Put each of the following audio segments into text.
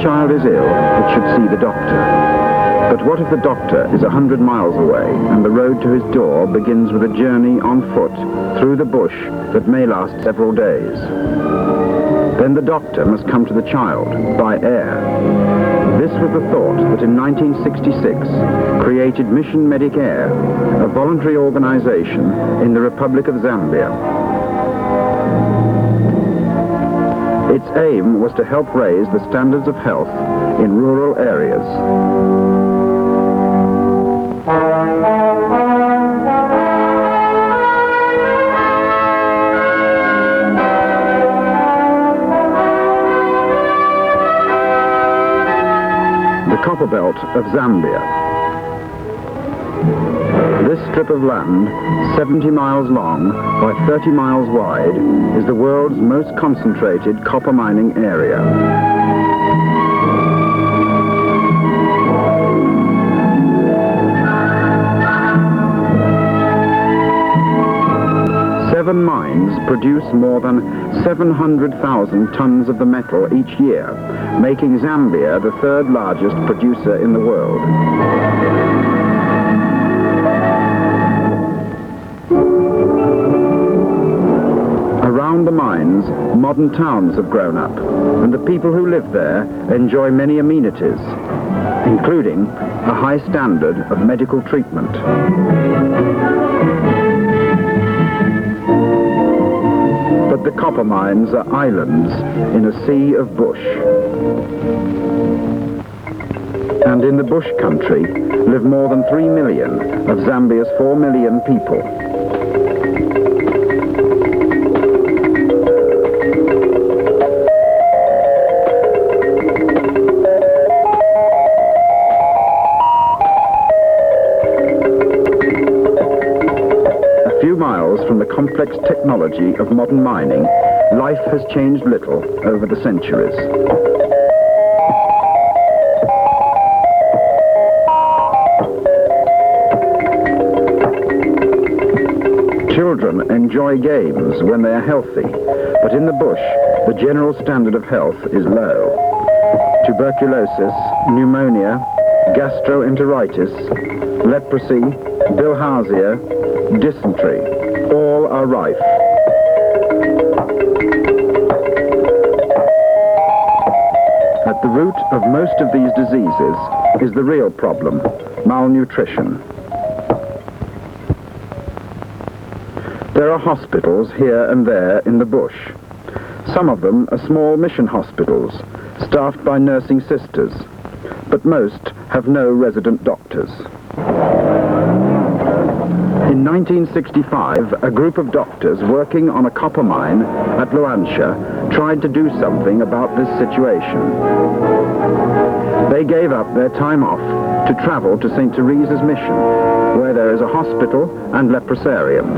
child is ill, it should see the doctor. But what if the doctor is 100 miles away and the road to his door begins with a journey on foot through the bush that may last several days? Then the doctor must come to the child by air. This was the thought that in 1966 created Mission Medic Air, a voluntary organization in the Republic of Zambia. Its aim was to help raise the standards of health in rural areas. The Copper Belt of Zambia. This strip of land, 70 miles long by 30 miles wide, is the world's most concentrated copper mining area. Seven mines produce more than 700,000 tons of the metal each year, making Zambia the third largest producer in the world. Around the mines, modern towns have grown up, and the people who live there enjoy many amenities, including a high standard of medical treatment. But the copper mines are islands in a sea of bush. And in the bush country live more than 3 million of Zambia's 4 million people. From the complex technology of modern mining, life has changed little over the centuries. Children enjoy games when they are healthy, but in the bush, the general standard of health is low. Tuberculosis, pneumonia, gastroenteritis, leprosy, bilharzia, dysentery, all are rife. At the root of most of these diseases is the real problem, malnutrition. There are hospitals here and there in the bush. Some of them are small mission hospitals, staffed by nursing sisters, but most have no resident doctors. In 1965, a group of doctors working on a copper mine at Luanshya tried to do something about this situation. They gave up their time off to travel to St. Teresa's mission, where there is a hospital and leprosarium.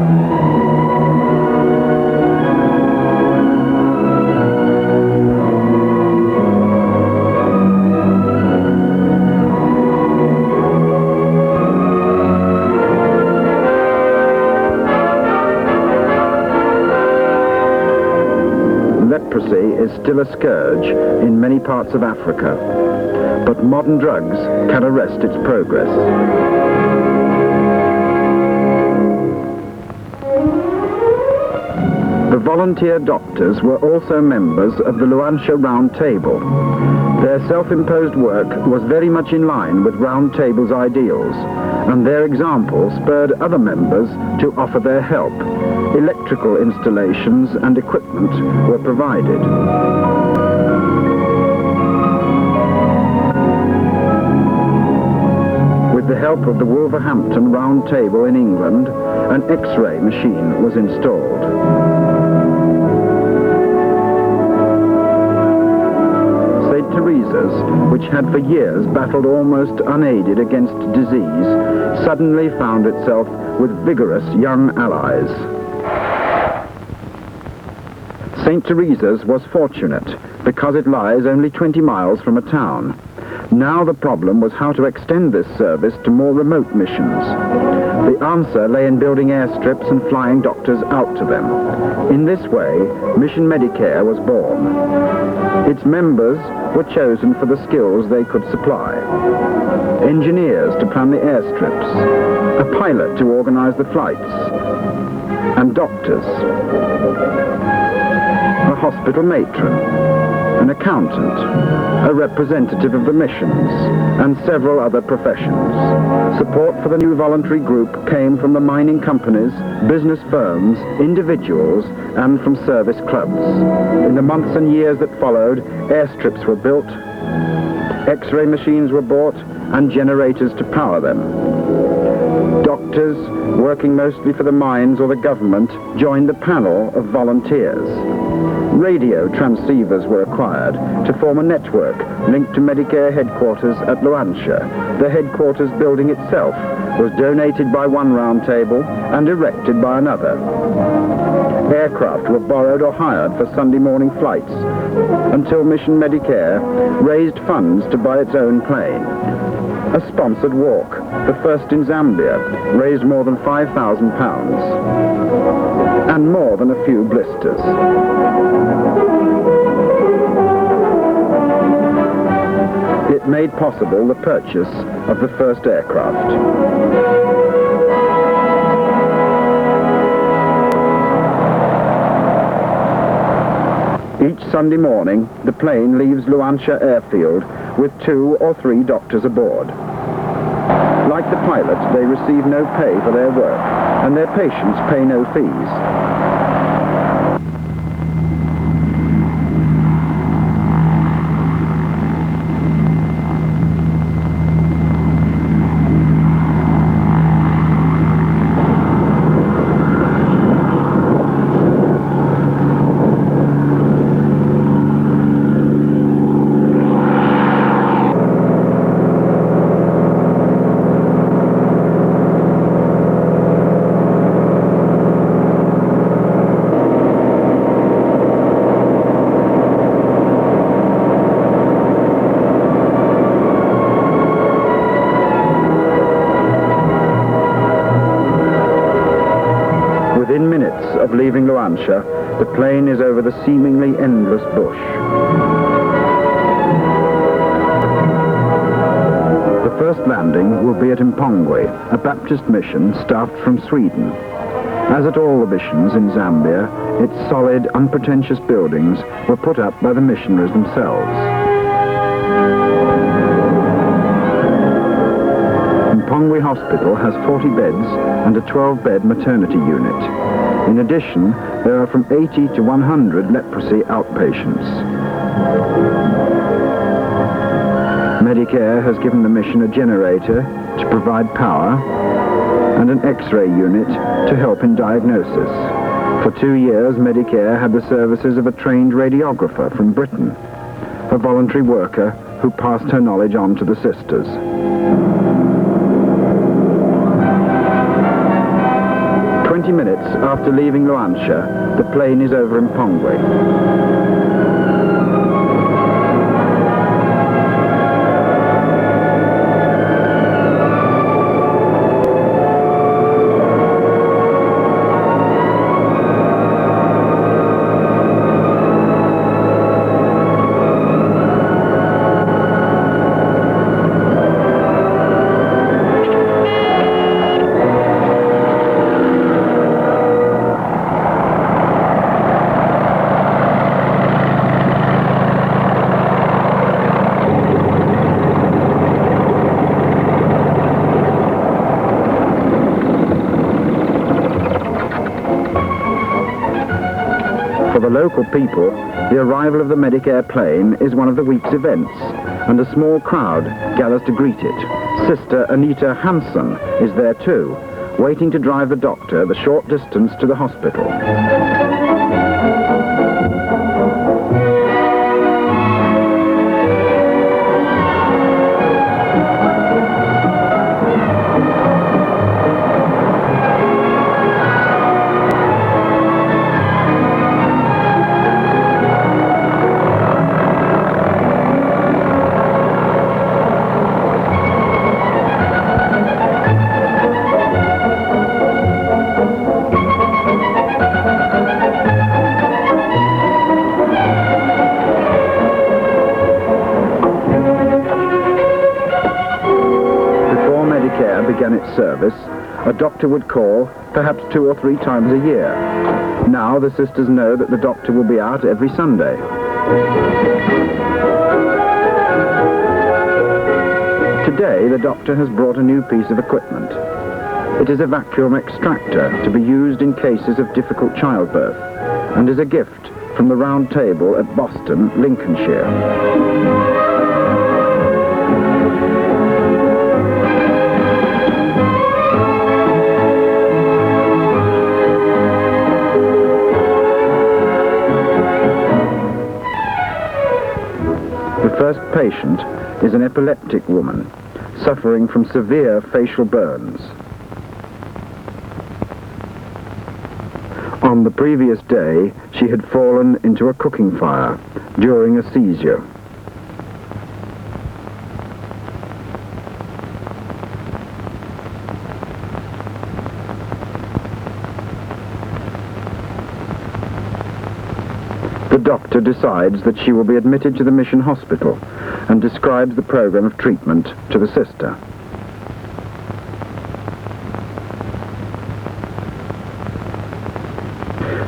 Leprosy is still a scourge in many parts of Africa, but modern drugs can arrest its progress. The volunteer doctors were also members of the Luanshya Round Table. Their self-imposed work was very much in line with Round Table's ideals, and their example spurred other members to offer their help. Electrical installations and equipment were provided. With the help of the Wolverhampton Round Table in England, an X-ray machine was installed. St. Teresa's, which had for years battled almost unaided against disease, suddenly found itself with vigorous young allies. St. Teresa's was fortunate because it lies only 20 miles from a town. Now the problem was how to extend this service to more remote missions. The answer lay in building airstrips and flying doctors out to them. In this way, Mission Medicare was born. Its members were chosen for the skills they could supply. Engineers to plan the airstrips, a pilot to organize the flights, and doctors, a hospital matron, an accountant, a representative of the missions, and several other professions. Support for the new voluntary group came from the mining companies, business firms, individuals, and from service clubs. In the months and years that followed, airstrips were built, X-ray machines were bought, and generators to power them. Doctors, working mostly for the mines or the government, joined the panel of volunteers. Radio transceivers were acquired to form a network linked to Medicare headquarters at Luanshya. The headquarters building itself was donated by one round table and erected by another. Aircraft were borrowed or hired for Sunday morning flights until Mission Medicare raised funds to buy its own plane. A sponsored walk, the first in Zambia, raised more than £5,000 and more than a few blisters. It made possible the purchase of the first aircraft. Each Sunday morning, the plane leaves Luanshya Airfield with 2 or 3 doctors aboard. Like the pilot, they receive no pay for their work, and their patients pay no fees. Within minutes of leaving Luanshya, the plane is over the seemingly endless bush. The first landing will be at Mpongwe, a Baptist mission staffed from Sweden. As at all the missions in Zambia, its solid, unpretentious buildings were put up by the missionaries themselves. Mpongwe Hospital has 40 beds and a 12-bed maternity unit. In addition, there are from 80 to 100 leprosy outpatients. Medicare has given the mission a generator to provide power and an X-ray unit to help in diagnosis. For 2 years, Medicare had the services of a trained radiographer from Britain, a voluntary worker who passed her knowledge on to the sisters. Minutes after leaving Luanshya, the plane is over Mpongwe. For the local people, the arrival of the Medicare plane is one of the week's events, and a small crowd gathers to greet it. Sister Anita Hansen is there too, waiting to drive the doctor the short distance to the hospital. service, a doctor would call perhaps 2 or 3 times a year. Now the sisters know that the doctor will be out every Sunday. Today, the doctor has brought a new piece of equipment. It is a vacuum extractor to be used in cases of difficult childbirth, and is a gift from the Round Table at Boston, Lincolnshire. The first patient is an epileptic woman suffering from severe facial burns. On the previous day, she had fallen into a cooking fire during a seizure. The doctor decides that she will be admitted to the mission hospital and describes the program of treatment to the sister.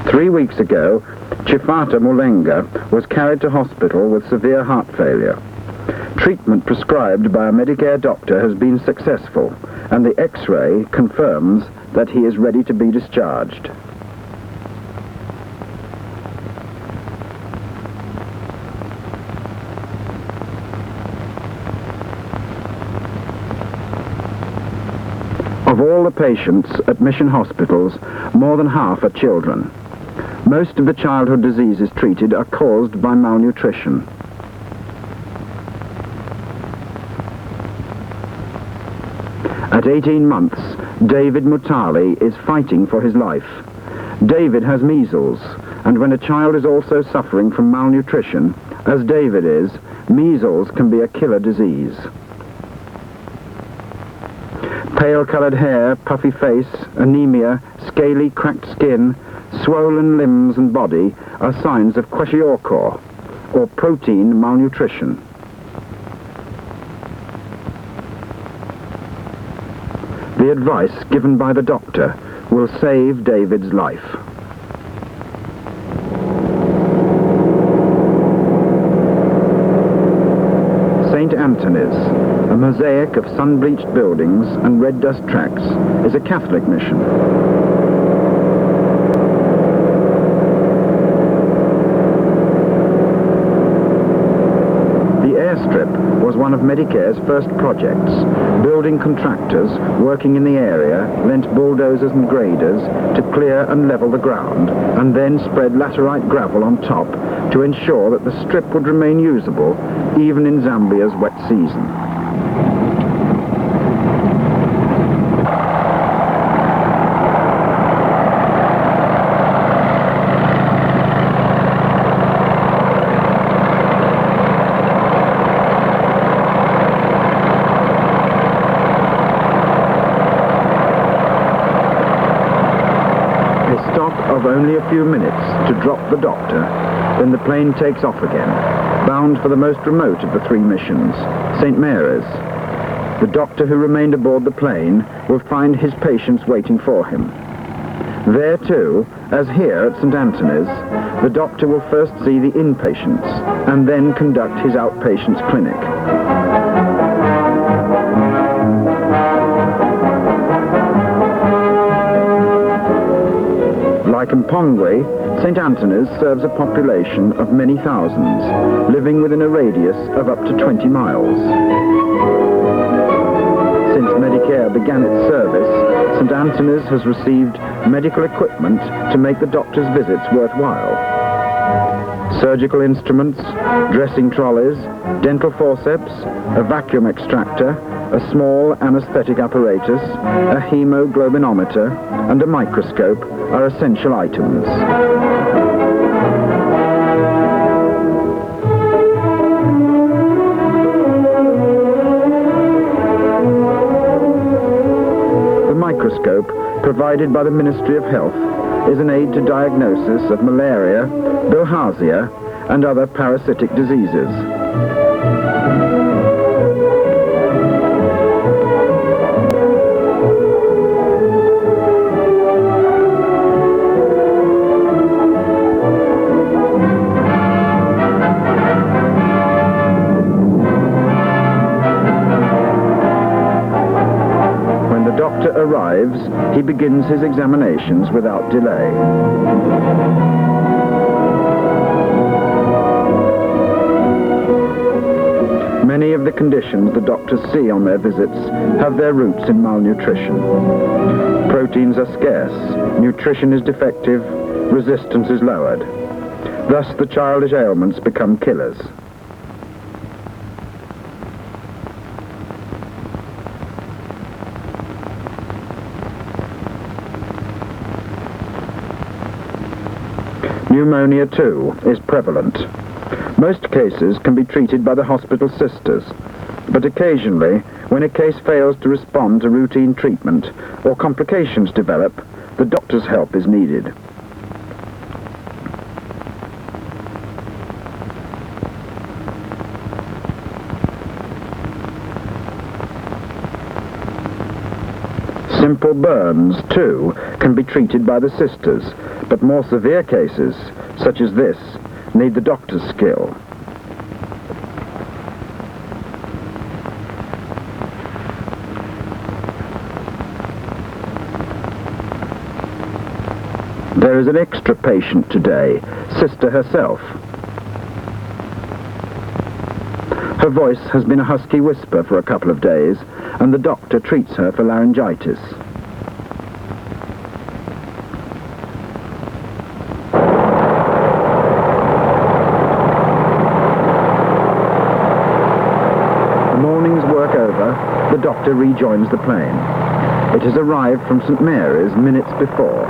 Three weeks ago, Chifata Mulenga was carried to hospital with severe heart failure. Treatment prescribed by a Medicare doctor has been successful, and the X-ray confirms that he is ready to be discharged. Of all the patients at mission hospitals, more than half are children. Most of the childhood diseases treated are caused by malnutrition. At 18 months, David Mutali is fighting for his life. David has measles, and when a child is also suffering from malnutrition, as David is, measles can be a killer disease. Pale-coloured hair, puffy face, anemia, scaly, cracked skin, swollen limbs and body are signs of kwashiorkor, or protein malnutrition. The advice given by the doctor will save David's life. St. Anthony's, a mosaic of sun-bleached buildings and red dust tracks, is a Catholic mission. The airstrip was one of Medicare's first projects. Building contractors working in the area lent bulldozers and graders to clear and level the ground, and then spread laterite gravel on top to ensure that the strip would remain usable even in Zambia's wet season. Of only a few minutes to drop the doctor, then the plane takes off again, bound for the most remote of the 3 missions, St. Mary's. The doctor who remained aboard the plane will find his patients waiting for him. There too, as here at St. Anthony's, the doctor will first see the inpatients and then conduct his outpatients clinic. Like Mpongwe, St. Anthony's serves a population of many thousands, living within a radius of up to 20 miles. Since Medicare began its service, St. Anthony's has received medical equipment to make the doctor's visits worthwhile. Surgical instruments, dressing trolleys, dental forceps, a vacuum extractor, a small anesthetic apparatus, a hemoglobinometer, and a microscope are essential items. The microscope, provided by the Ministry of Health, is an aid to diagnosis of malaria, bilharzia, and other parasitic diseases. arrives, he begins his examinations without delay. Many of the conditions the doctors see on their visits have their roots in malnutrition. Proteins are scarce, nutrition is defective, resistance is lowered. Thus the childish ailments become killers. Pneumonia, too, is prevalent. Most cases can be treated by the hospital sisters, but occasionally, when a case fails to respond to routine treatment or complications develop, the doctor's help is needed. Simple burns, too, can be treated by the sisters, but more severe cases, such as this, need the doctor's skill. There is an extra patient today, Sister herself. Her voice has been a husky whisper for a couple of days, and the doctor treats her for laryngitis. The morning's work over, the doctor rejoins the plane. It has arrived from St. Mary's minutes before.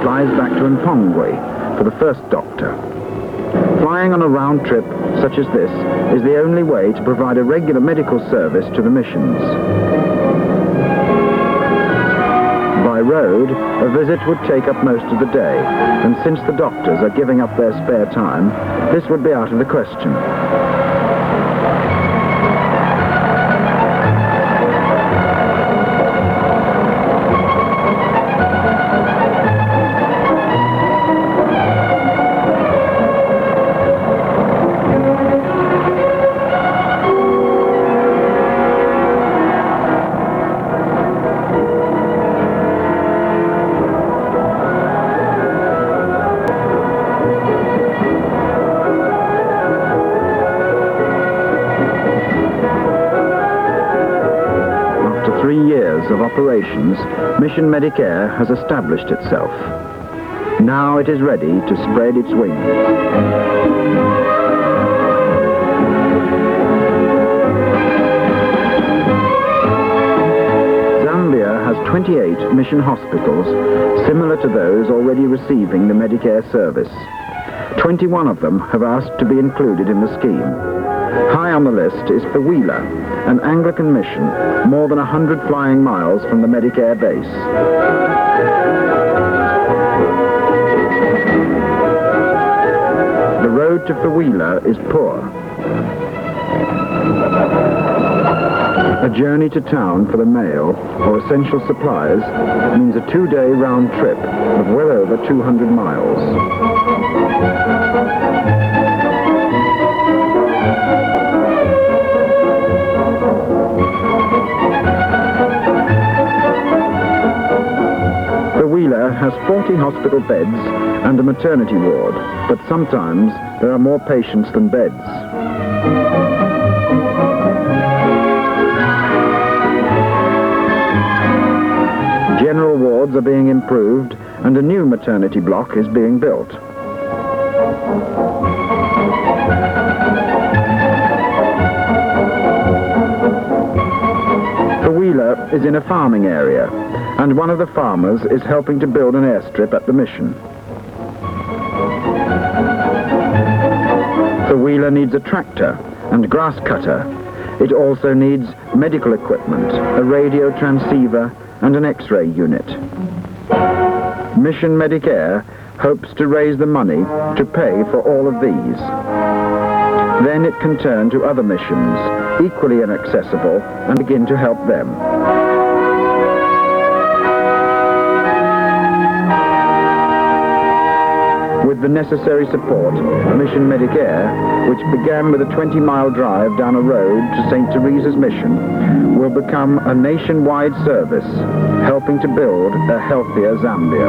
Flies back to Mpongwe for the first doctor. Flying on a round trip such as this is the only way to provide a regular medical service to the missions. By road, a visit would take up most of the day, and since the doctors are giving up their spare time, this would be out of the question. Of operations, Mission Medicare has established itself. Now it is ready to spread its wings. Zambia has 28 mission hospitals similar to those already receiving the Medicare service. 21 of them have asked to be included in the scheme. High on the list is Fawila, an Anglican mission more than 100 flying miles from the Medicare base. The road to Fawila is poor. A journey to town for the mail or essential supplies means a 2-day round trip of well over 200 miles. Fawila has 40 hospital beds and a maternity ward, but sometimes there are more patients than beds. General wards are being improved and a new maternity block is being built. Fawila is in a farming area, and one of the farmers is helping to build an airstrip at the mission. Fawila needs a tractor and grass cutter. It also needs medical equipment, a radio transceiver, and an X-ray unit. Mission Medicare hopes to raise the money to pay for all of these. Then it can turn to other missions equally inaccessible, and begin to help them. With the necessary support, Mission Medicare, which began with a 20-mile drive down a road to St. Teresa's Mission, will become a nationwide service, helping to build a healthier Zambia.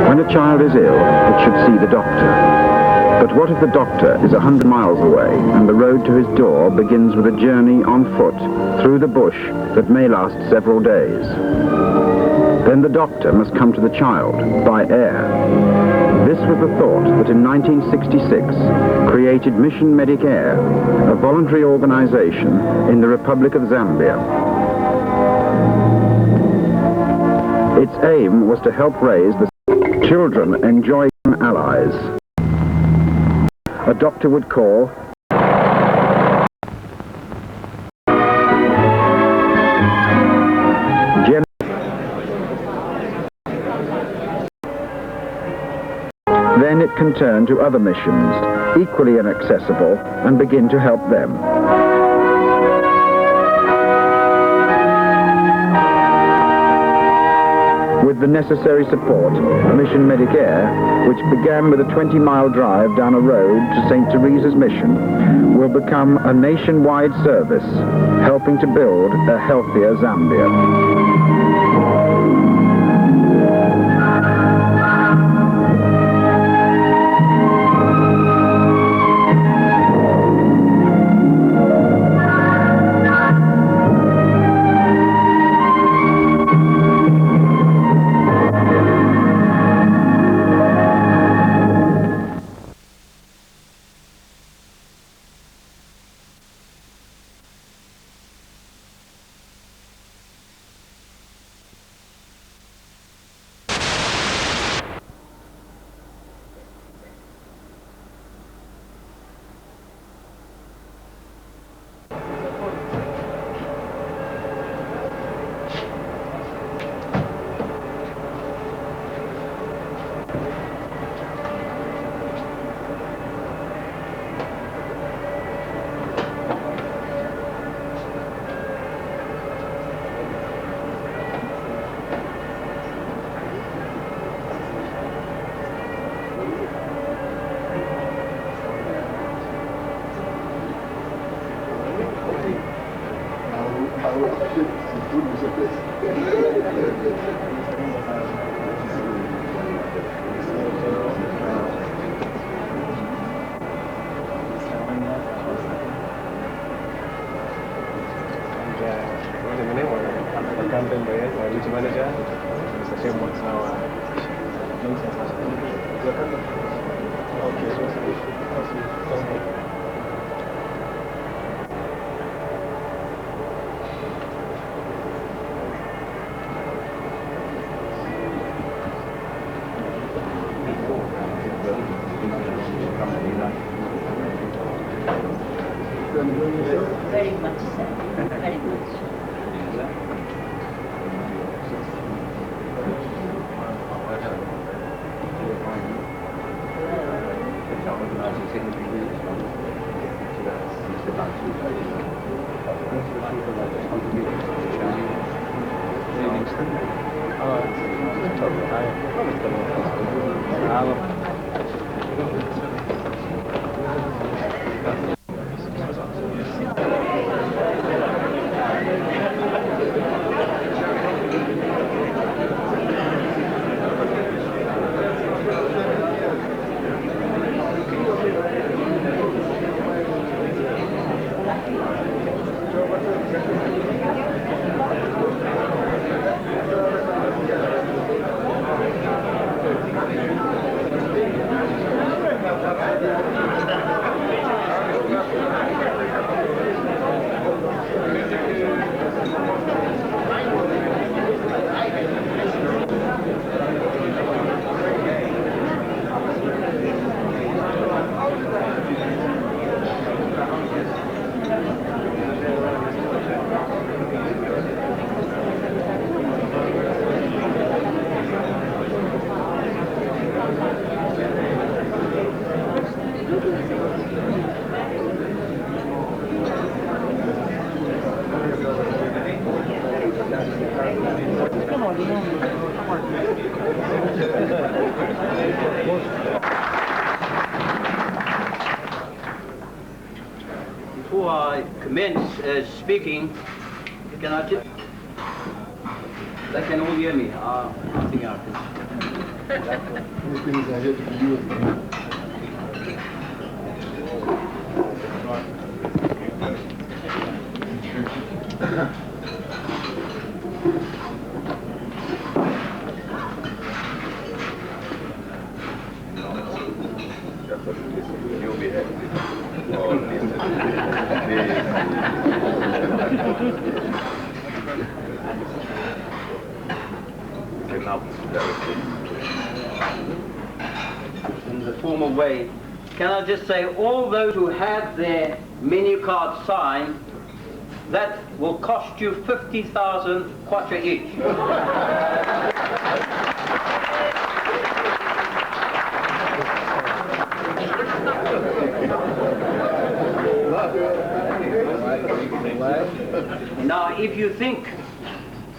When a child is ill, it should see the doctor. But what if the doctor is 100 miles away and the road to his door begins with a journey on foot through the bush that may last several days? Then the doctor must come to the child by air. This was the thought that in 1966 created Mission Medicare, a voluntary organization in the Republic of Zambia. Its aim was to help raise the children enjoy allies. A doctor would call, then it can turn to other missions, equally inaccessible, and begin to help them. With the necessary support, Mission Medicare, which began with a 20-mile drive down a road to St. Teresa's Mission, will become a nationwide service, helping to build a healthier Zambia. Very much so. Very much. Before I commence speaking, can I just... They can all hear me. I think I can. In the formal way, can I just say, all those who have their menu card signed, that will cost you 50,000 kwacha each. Now, if you think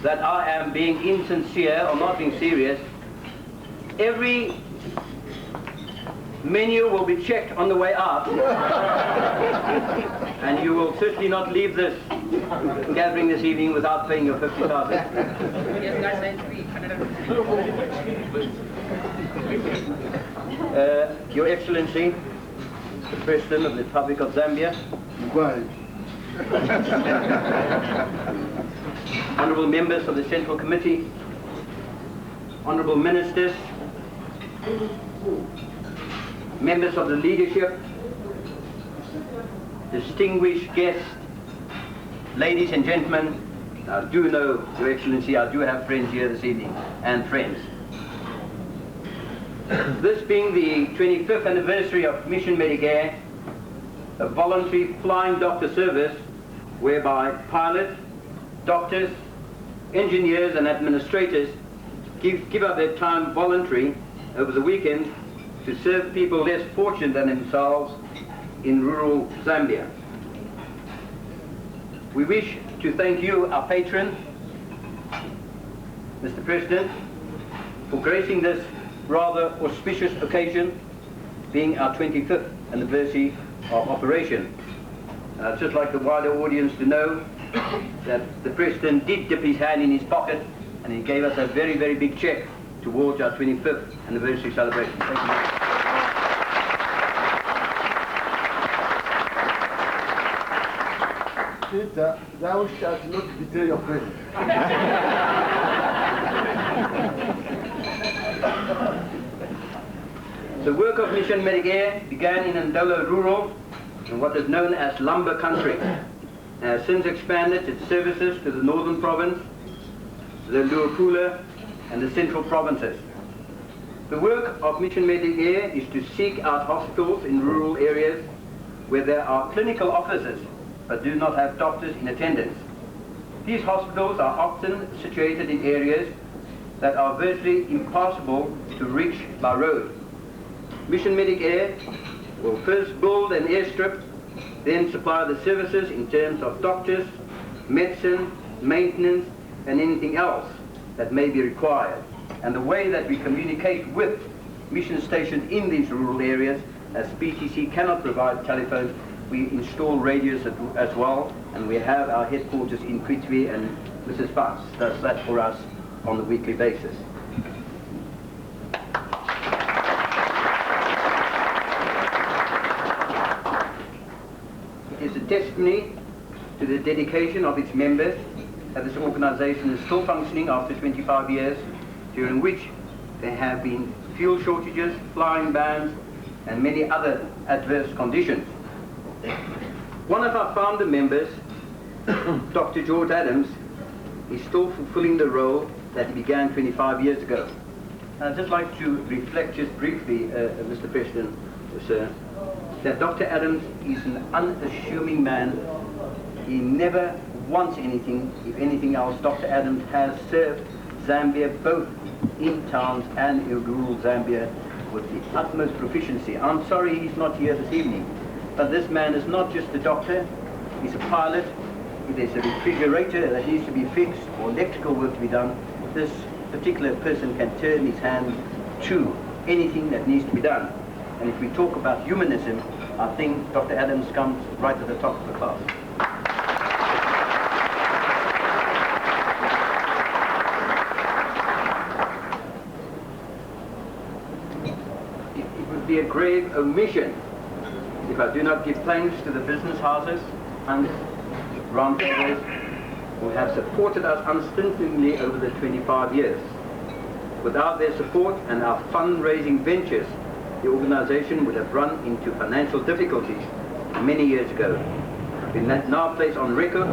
that I am being insincere or not being serious, every menu will be checked on the way out, and you will certainly not leave this gathering this evening without paying your 50,000. Your Excellency, the President of the Republic of Zambia, honourable members of the Central Committee, honourable ministers, members of the leadership, distinguished guests, ladies and gentlemen, I do know, Your Excellency, I do have friends here this evening, and friends. This being the 25th anniversary of Mission Medicare, a voluntary flying doctor service whereby pilots, doctors, engineers and administrators give up their time voluntary over the weekend to serve people less fortunate than themselves in rural Zambia. We wish to thank you, our patron, Mr. President, for gracing this rather auspicious occasion, being our 25th anniversary of operation. I'd just like the wider audience to know that the President did dip his hand in his pocket and he gave us a very, very big check towards our 25th anniversary celebration. Thank you. Peter, thou shalt not betray your friend. The work of Mission Medicare began in Ndolo Rural, in what is known as lumber country, and has since expanded its services to the northern province, the Luapula, and the central provinces. The work of Mission Medicare is to seek out hospitals in rural areas where there are clinical officers but do not have doctors in attendance. These hospitals are often situated in areas that are virtually impossible to reach by road. Mission Medicare will first build an airstrip, then supply the services in terms of doctors, medicine, maintenance, and anything else that may be required. And the way that we communicate with mission stations in these rural areas, as PTC cannot provide telephones, we install radios as well, and we have our headquarters in Kitwe, and Mrs. Fox does that for us on a weekly basis. It is a testimony to the dedication of its members that this organization is still functioning after 25 years, during which there have been fuel shortages, flying bans, and many other adverse conditions. One of our founder members, Dr. George Adams, is still fulfilling the role that he began 25 years ago. I'd just like to reflect just briefly, Mr. President, sir, that Dr. Adams is an unassuming man. He never wants anything, if anything else. Dr. Adams has served Zambia both in towns and in rural Zambia with the utmost proficiency. I'm sorry he's not here this evening, but this man is not just a doctor, he's a pilot. If there's a refrigerator that needs to be fixed or electrical work to be done, this particular person can turn his hand to anything that needs to be done. And if we talk about humanism, I think Dr. Adams comes right to the top of the class. It would be a grave omission if I do not give thanks to the business houses and round tables who have supported us unstintingly over the 25 years. Without their support and our fundraising ventures, the organization would have run into financial difficulties many years ago. We now place on record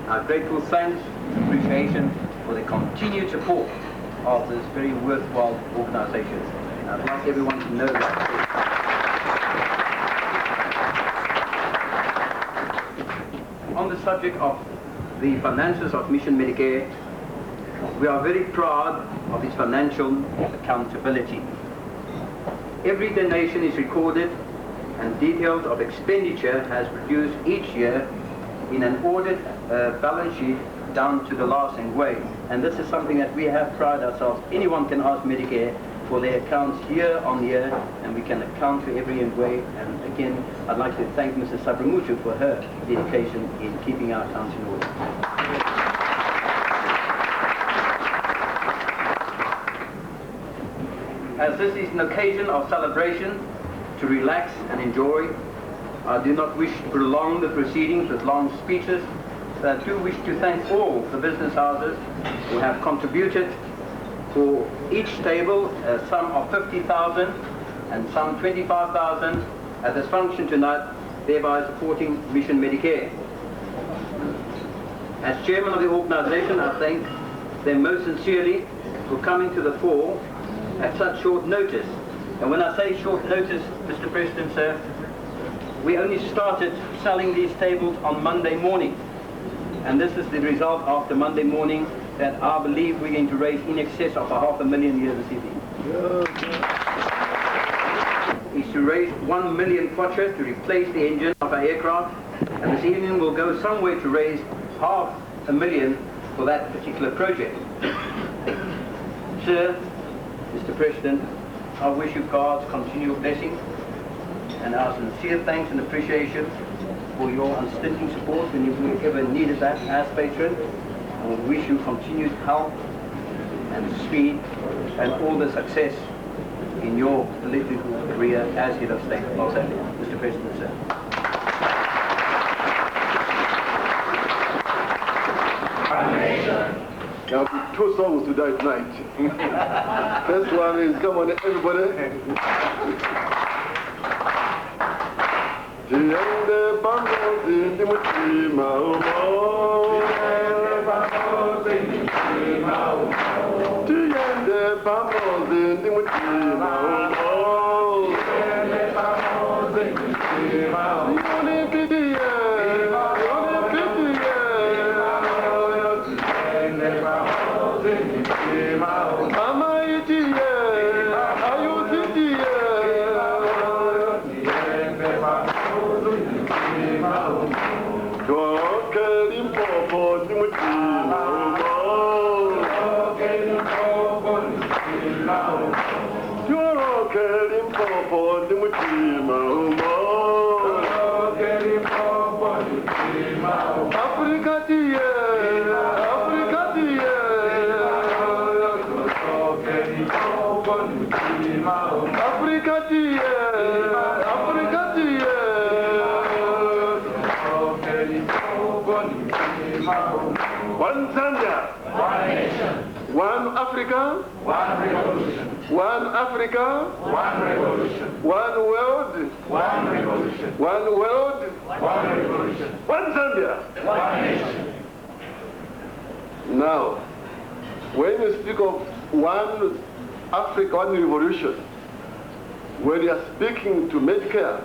our grateful thanks and appreciation for the continued support of this very worthwhile organization. I'd like everyone to know that. On the subject of the finances of Mission Medicare, we are very proud of its financial accountability. Every donation is recorded and details of expenditure has produced each year in an audit balance sheet down to the last way. And this is something that we have pride ourselves. Anyone can ask Medicare for their accounts year on year, and we can account for every way. And again, I'd like to thank Mrs. Sabramutu for her dedication in keeping our accounts in order. As this is an occasion of celebration, to relax and enjoy, I do not wish to prolong the proceedings with long speeches, but I do wish to thank all the business houses who have contributed for each table a sum of 50,000 and some 25,000 at this function tonight, thereby supporting Mission Medicare. As chairman of the organization, I thank them most sincerely for coming to the fore at such short notice. And when I say short notice, Mr. President, sir, we only started selling these tables on Monday morning. And this is the result after Monday morning that I believe we're going to raise in excess of $500,000 here this evening. Is to raise 1 million kwacha to replace the engine of our aircraft. And this evening we'll go somewhere to raise $500,000 for that particular project. Sir, Mr. President, I wish you God's continual blessing and our sincere thanks and appreciation for your unstinting support when you ever needed that as patron. And we wish you continued health and speed and all the success in your political career as head of state of Los Angeles. Mr. President, sir. There will be 2 songs to die tonight. First one is, come on everybody. Tiende bambo zindi mutima umo. Tiende bambo zindi mutima umo. Yoni pidiye, yoni pidiye. Mama itiye, ayutiye. One Zambia, one nation, one Africa, one revolution, one Africa, one revolution, one world, one revolution, one world, one revolution, one Zambia, one nation. Now, when you speak of one Africa, one revolution, when you are speaking to Medicare,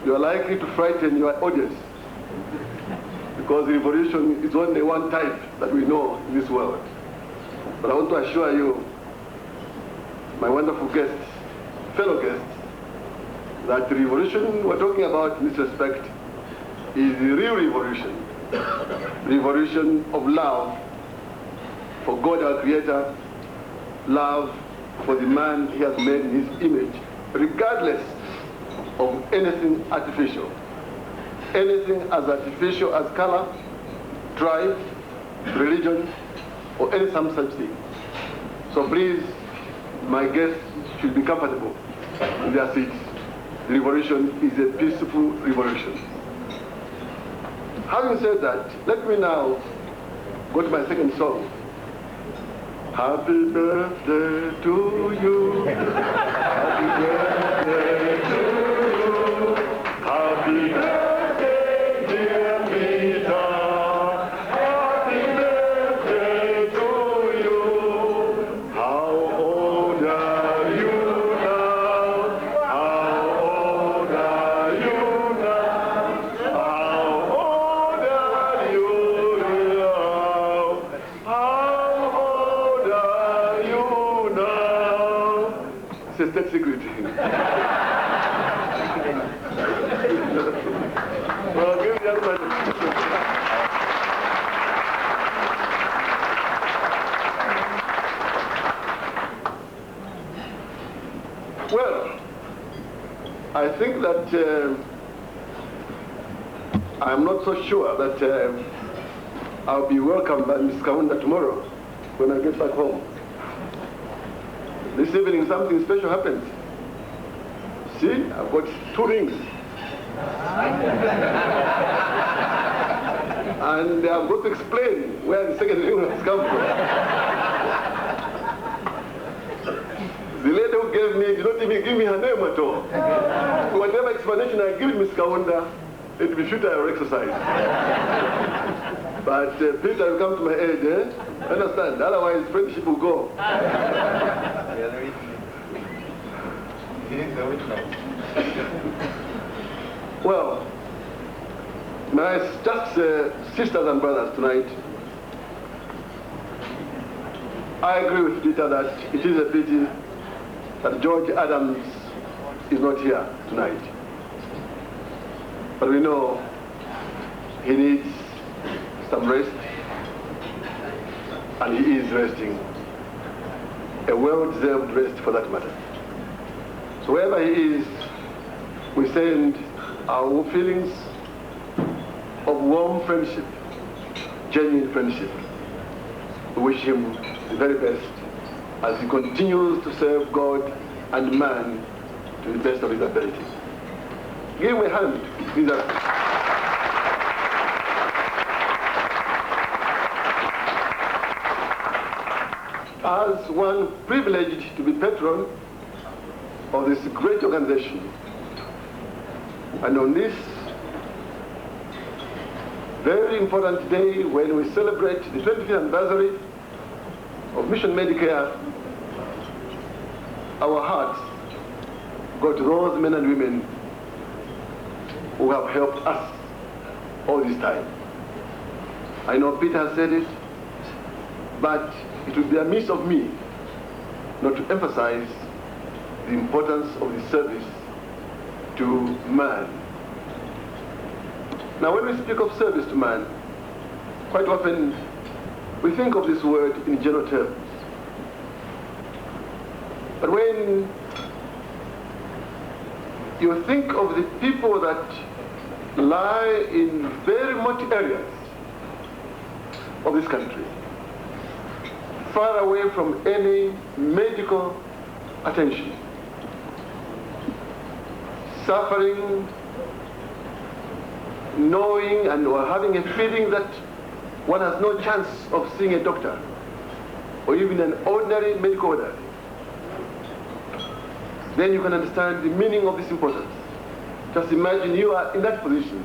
you are likely to frighten your audience. Because revolution is only one type that we know in this world. But I want to assure you, my wonderful guests, fellow guests, that the revolution we're talking about in this respect is the real revolution. Revolution of love for God our Creator, love for the man He has made in His image, regardless of anything artificial. Anything as artificial as color, tribe, religion, or any some such thing. So please, my guests should be comfortable in their seats. The revolution is a peaceful revolution. Having said that, let me now go to my second song. Happy birthday to you. Happy birthday to you. Happy birthday, dear Peter. Happy birthday to you. How old are you now? How old are you now? How old are you now? How old are you now? It's a state secret. Well, give the other man. Well, I think that I'm not so sure that I'll be welcomed by Ms. Kaunda tomorrow when I get back home. This evening something special happens. See, I've got 2 rings. And I've got to explain where the second ring has come from. The lady who gave me did not even give me her name at all. Whatever explanation I give Ms. Kaunda, it will be futile exercise. But Peter will come to my aid, eh? Understand? Otherwise, friendship will go. Well, my just sisters and brothers tonight, I agree with Peter that it is a pity that George Adams is not here tonight. But we know he needs some rest, and he is resting. A well-deserved rest for that matter. So wherever he is, we send our feelings of warm friendship, genuine friendship. We wish him the very best as he continues to serve God and man to the best of his ability. Give him a hand, please. As one privileged to be patron of this great organization, and on this very important day when we celebrate the 25th anniversary of Mission Medicare, our hearts go to those men and women who have helped us all this time. I know Peter has said it, but it would be amiss of me not to emphasize the importance of the service to man. Now, when we speak of service to man, quite often we think of this word in general terms. But when you think of the people that lie in very remote areas of this country, far away from any medical attention, suffering, knowing and or having a feeling that one has no chance of seeing a doctor or even an ordinary medical order, then you can understand the meaning of this importance. Just imagine you are in that position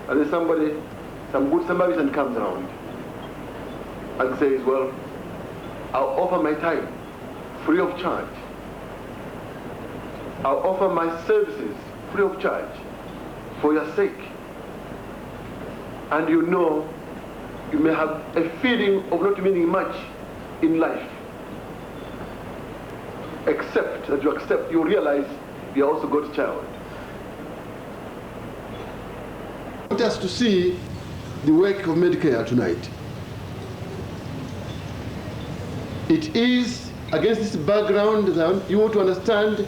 and then somebody, some good Samaritan comes around and says, well, I'll offer my time free of charge. I'll offer my services free of charge for your sake. And you know, you may have a feeling of not meaning much in life, except that you realize you are also God's child. I want us to see the work of Medicare tonight. It is against this background that you want to understand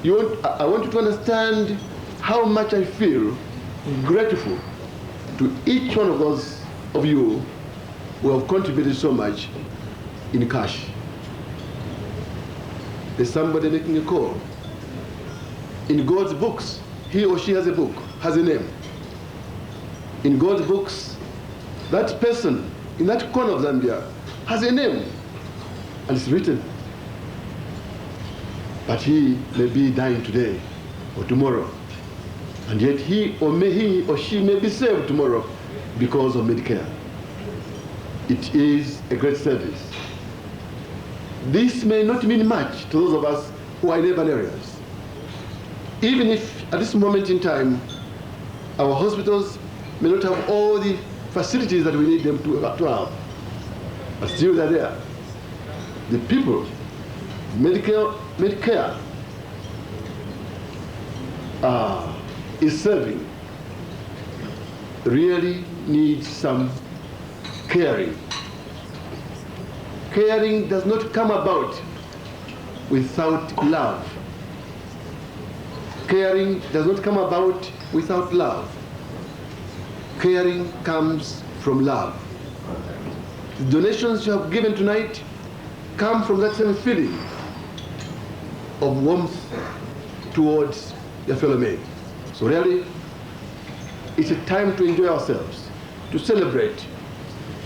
I want you to understand how much I feel grateful to each one of those of you who have contributed so much in cash. There's somebody making a call. In God's books, he or she has a book, has a name. In God's books, that person in that corner of Zambia has a name, and it's written. But he may be dying today or tomorrow, and yet he or she may be saved tomorrow because of Medicare. It is a great service. This may not mean much to those of us who are in urban areas. Even if at this moment in time, our hospitals may not have all the facilities that we need them to have, but still they're there. The people, Medicare is serving, really needs some caring. Caring does not come about without love. Caring does not come about without love. Caring comes from love. The donations you have given tonight come from that same feeling of warmth towards your fellow man. So really, it's a time to enjoy ourselves, to celebrate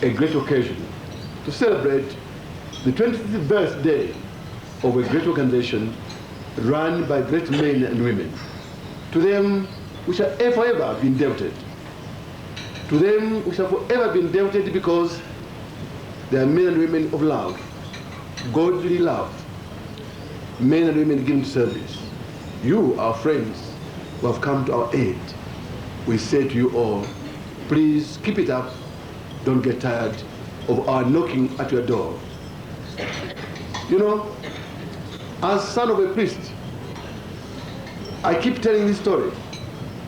a great occasion, to celebrate the 25th birthday of a great organization run by great men and women. To them, we shall forever be indebted. To them, we shall forever be indebted because they are men and women of love, godly love, men and women giving service. You, our friends, who have come to our aid, we say to you all, please keep it up. Don't get tired of our knocking at your door. You know, as son of a priest, I keep telling this story.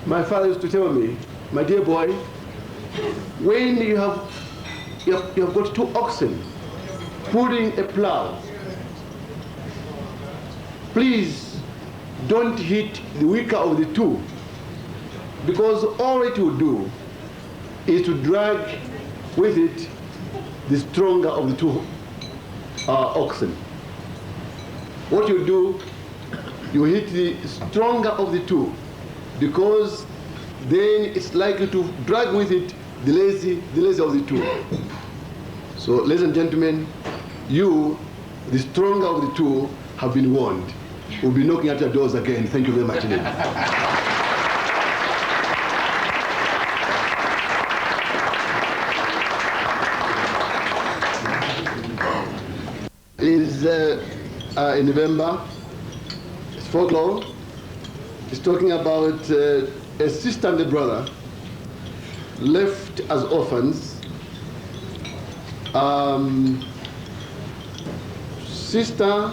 My father used to tell me, my dear boy, when you have got 2 oxen pulling a plow, please don't hit the weaker of the 2, because all it will do is to drag with it the stronger of the 2 oxen. What you do, you hit the stronger of the 2, because then it's likely to drag with it the lazy of the 2. So, ladies and gentlemen, you, the stronger of the 2, have been warned. We'll be knocking at your doors again. Thank you very much indeed. Is in November, it's folklore. It's talking about a sister and a brother left as orphans. Sister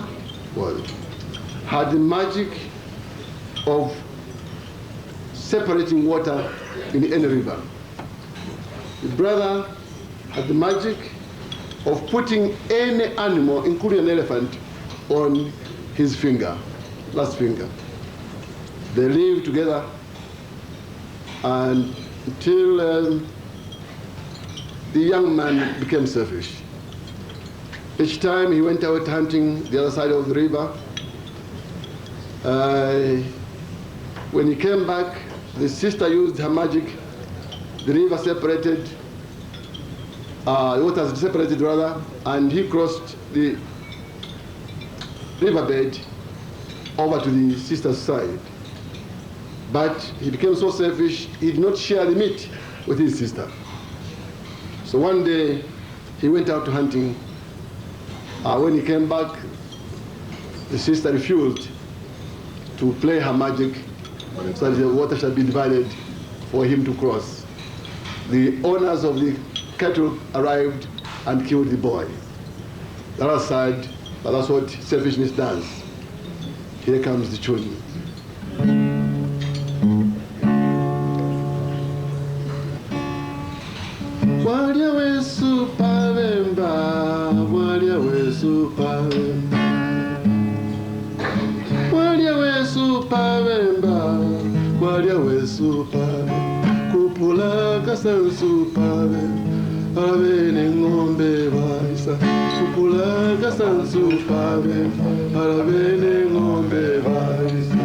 had the magic of separating water in any river. The brother had the magic of putting any animal, including an elephant, on his finger, last finger. They lived together until the young man became selfish. Each time he went out hunting the other side of the river, when he came back, the sister used her magic. The river separated, the waters separated rather, and he crossed the riverbed over to the sister's side. But he became so selfish, he did not share the meat with his sister. So one day, he went out hunting. When he came back, the sister refused to play her magic so that the water shall be divided for him to cross. The owners of the cattle arrived and killed the boy. That was sad, but that's what selfishness does. Here comes the children. Walia wesu pavemba, walia wesu pavemba, walia wesu pave, kupula kasansu pave, aravene ngombe vaisa, kupula kasansu pave, aravene ngombe vaisa.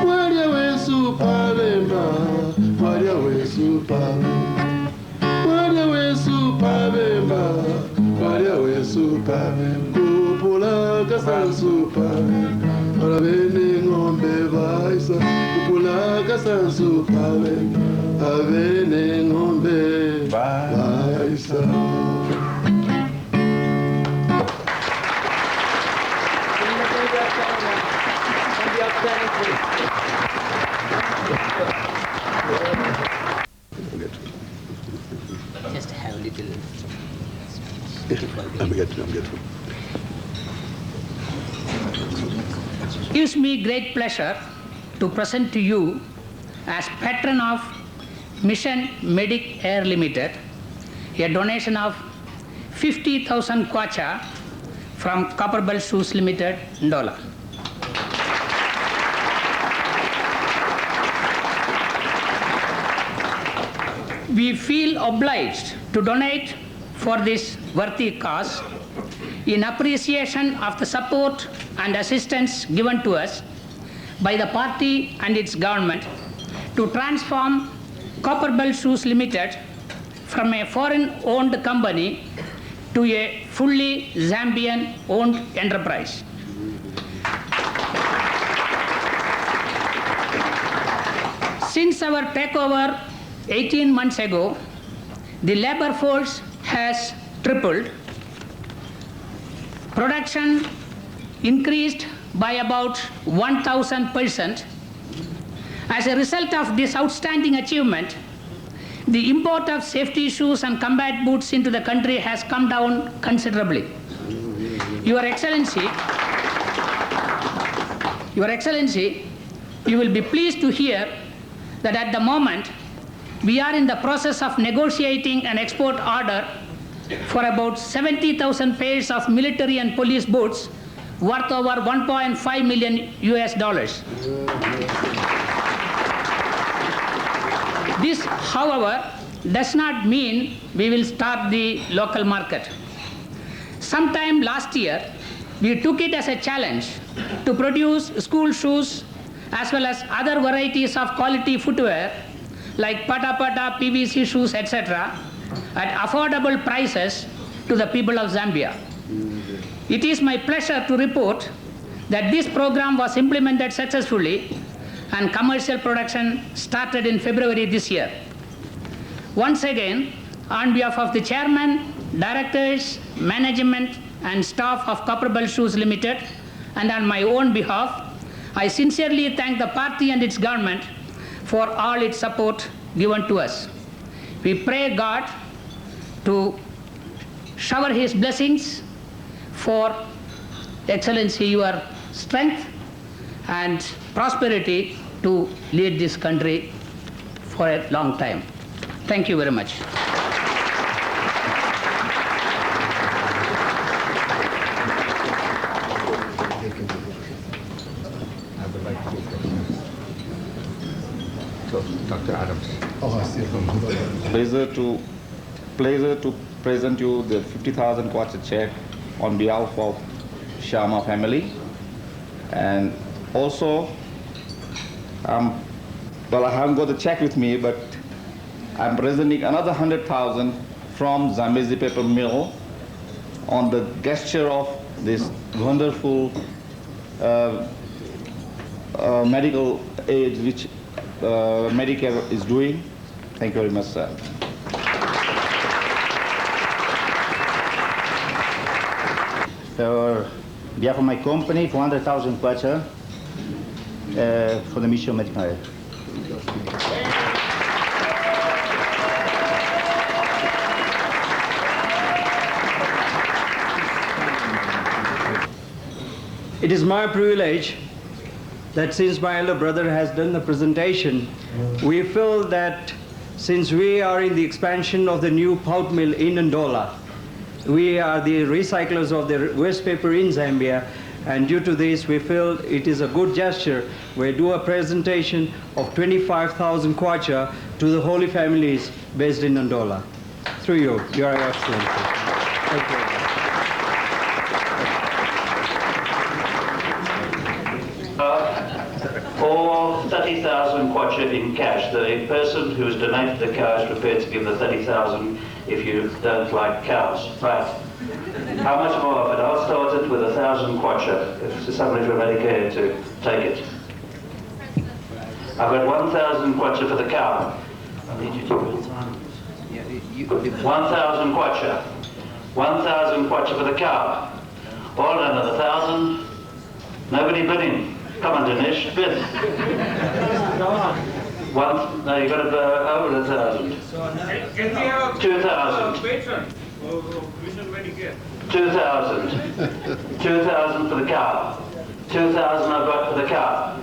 Waria wesu pave mba, waria wesu pave, waria wesu pave mba, waria wesu pave, kupula kasansu pave, aravene ngombe vaisa, kupula kasansu pave, aravene ngombe vaisa. Just have a little. I'm getting. Gives me great pleasure to present to you as patron of Mission Medic Air Limited a donation of 50,000 kwacha from Copperbelt Shoes Limited, Ndola. We feel obliged to donate for this worthy cause in appreciation of the support and assistance given to us by the party and its government to transform Copperbelt Shoes Limited from a foreign-owned company to a fully Zambian-owned enterprise. Since our takeover 18 months ago, the labor force has tripled. Production increased by about 1,000%. As a result of this outstanding achievement, the import of safety shoes and combat boots into the country has come down considerably. Your Excellency, you will be pleased to hear that at the moment, we are in the process of negotiating an export order for about 70,000 pairs of military and police boots worth over $1.5 million US. This, however, does not mean we will starve the local market. Sometime last year, we took it as a challenge to produce school shoes as well as other varieties of quality footwear like pata-pata, PVC shoes, etc. at affordable prices to the people of Zambia. It is my pleasure to report that this program was implemented successfully and commercial production started in February this year. Once again, on behalf of the chairman, directors, management, and staff of Copperbelt Shoes Limited, and on my own behalf, I sincerely thank the party and its government for all its support given to us. We pray God to shower His blessings for Excellency your strength and prosperity to lead this country for a long time. Thank you very much. So, Dr. Adams. Oh, I see. Pleasure to present you the 50,000 kwacha check on behalf of Sharma family, and also, well, I haven't got the check with me, but I'm presenting another 100,000 from Zambezi Paper Mill on the gesture of this wonderful medical aid which Medicare is doing. Thank you very much, sir. On behalf of my company, 400,000 kwacha for the Mission Medic Air. It is my privilege that since my elder brother has done the presentation, we feel that since we are in the expansion of the new pulp mill in Ndola, we are the recyclers of the waste paper in Zambia, And due to this, we feel it is a good gesture. We do a presentation of 25,000 kwacha to the Holy Families based in Ndola. Through you, Your Excellency. Thank you. For 30,000 kwacha in cash, the person who has donated the cow is prepared to give the 30,000 if you don't like cows. Right. How much more? But I'll start it with 1,000 kwacha if somebody from Medicare to take it. I've got 1,000 kwacha for the cow. I need you to put it on. 1,000 kwacha. 1,000 kwacha for the cow. All under 1,000. Nobody bidding. Come on, Dinesh, bid. No, you've got to go over 1,000. 2,000. 2,000. 2,000 for the cow. 2,000 I've got for the cow.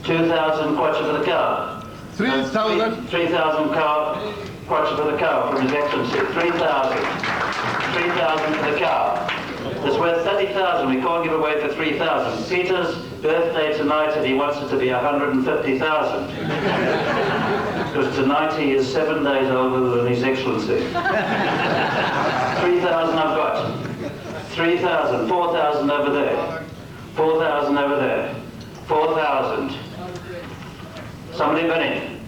2,000 kwacha for the cow. 3,000. 3,000 cow kwacha for the cow from His Excellency. 3,000. 3,000 for the cow. It's worth 30,000. We can't give away for 3,000. Peter's birthday tonight, and he wants it to be 150,000. Because tonight he is 7 days older than His Excellency. 3,000 I've got. 3,000. 4,000 over there. 4,000 over there. 4,000. Somebody bidding.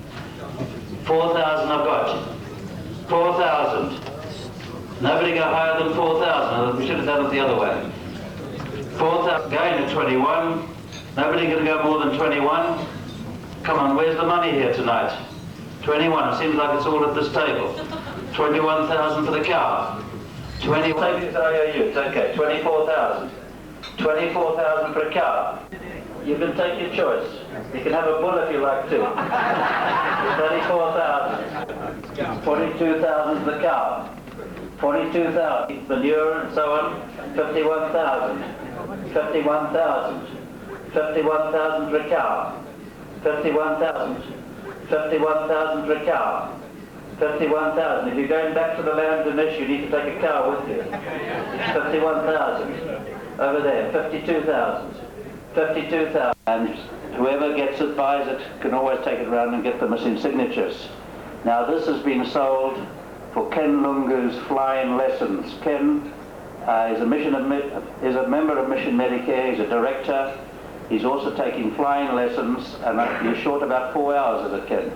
4,000 I've got. 4,000. Nobody go higher than 4,000. We should have done it the other way. 4,000. Going to 21. Nobody going to go more than 21. Come on, where's the money here tonight? 21. It seems like it's all at this table. 21,000 for the cow. 20. Take this IOU. It's okay. 24,000. 24,000 for a cow. You can take your choice. You can have a bull if you like to. 34,000. 42,000 for the cow. 42,000. Manure and so on. 51,000. 51,000. 51,000 for a cow. 51,000. 51,000 for a cow. 51,000. If you're going back to the land Dinesh, you need to take a cow with you. 51,000. Over there. 52,000. 52,000. And whoever gets it, buys it, can always take it around and get the missing signatures. Now this has been sold for Ken Lungu's flying lessons. Ken is a member of Mission Medicare. He's a director. He's also taking flying lessons, and you're short about 4 hours of it, Ken.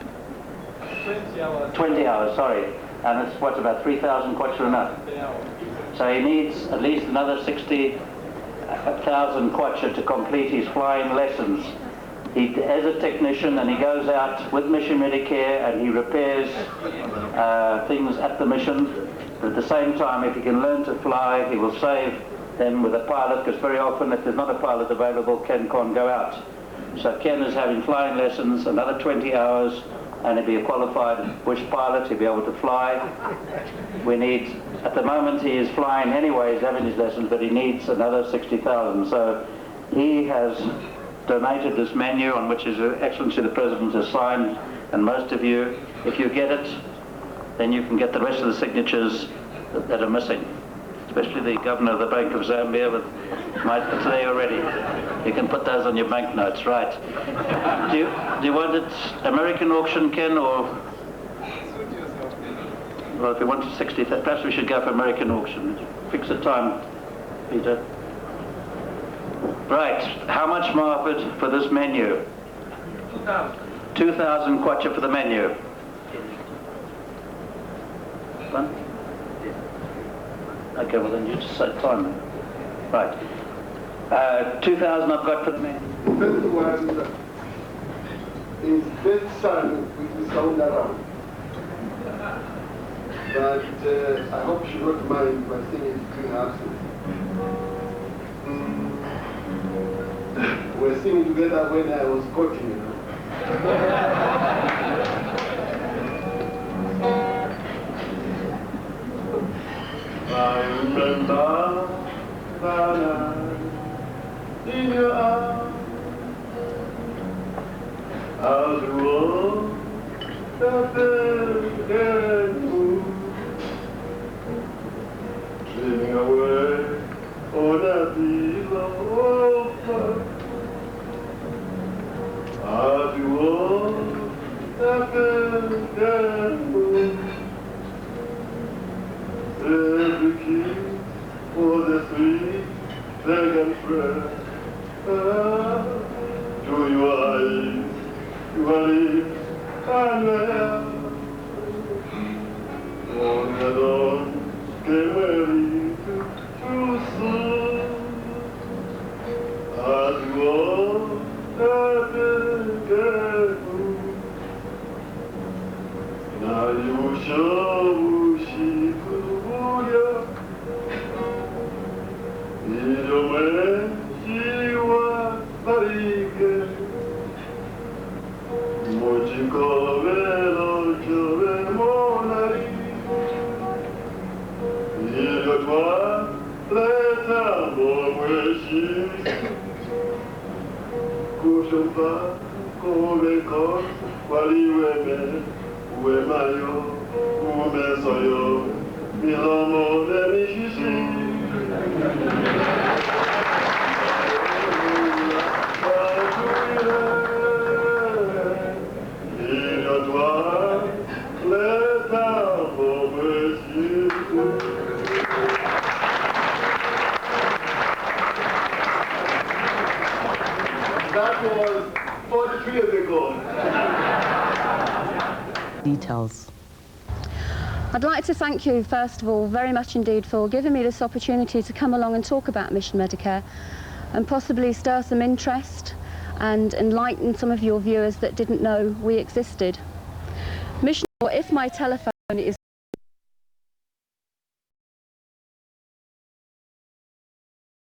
20 hours, sorry. And it's what's about 3,000 kwacha enough. So he needs at least another 60,000 kwacha to complete his flying lessons. He is a technician, and he goes out with Mission Medicare and he repairs things at the mission. But at the same time, if he can learn to fly, he will save them with a pilot, because very often if there's not a pilot available, Ken can't go out. So Ken is having flying lessons, another 20 hours, and he'll be a qualified bush pilot. He'll be able to fly. We need, at the moment he is flying anyway, he's having his lessons, but he needs another 60,000. So he has donated this menu on which His Excellency the President has signed, and most of you, if you get it, then you can get the rest of the signatures that are missing, especially the Governor of the Bank of Zambia. It's there already. You can put those on your banknotes, right? Do you want it American auction, Ken, or? Well, if you want 60, perhaps we should go for American auction. Fix a time, Peter. Right, how much, Marford, for this menu? 2,000 kwacha for the menu. One? Okay, well then you just set time. Right. 2,000 I've got for the menu. First one is Beth Sun, which is sound around. But I hope she won't mind if I sing it between absence. We're singing together when I was coaching, you know. I remember that night in your arms as you walked that dead moon, dreaming away on a pillow. friend. To your eyes, your lips, and hair. On the dawn came ready to soon. As you all have been careful. Now you show she could That was 43 years ago. Details. I'd like to thank you, first of all, very much indeed for giving me this opportunity to come along and talk about Mission Medicare and possibly stir some interest and enlighten some of your viewers that didn't know we existed. Mission, if my telephone is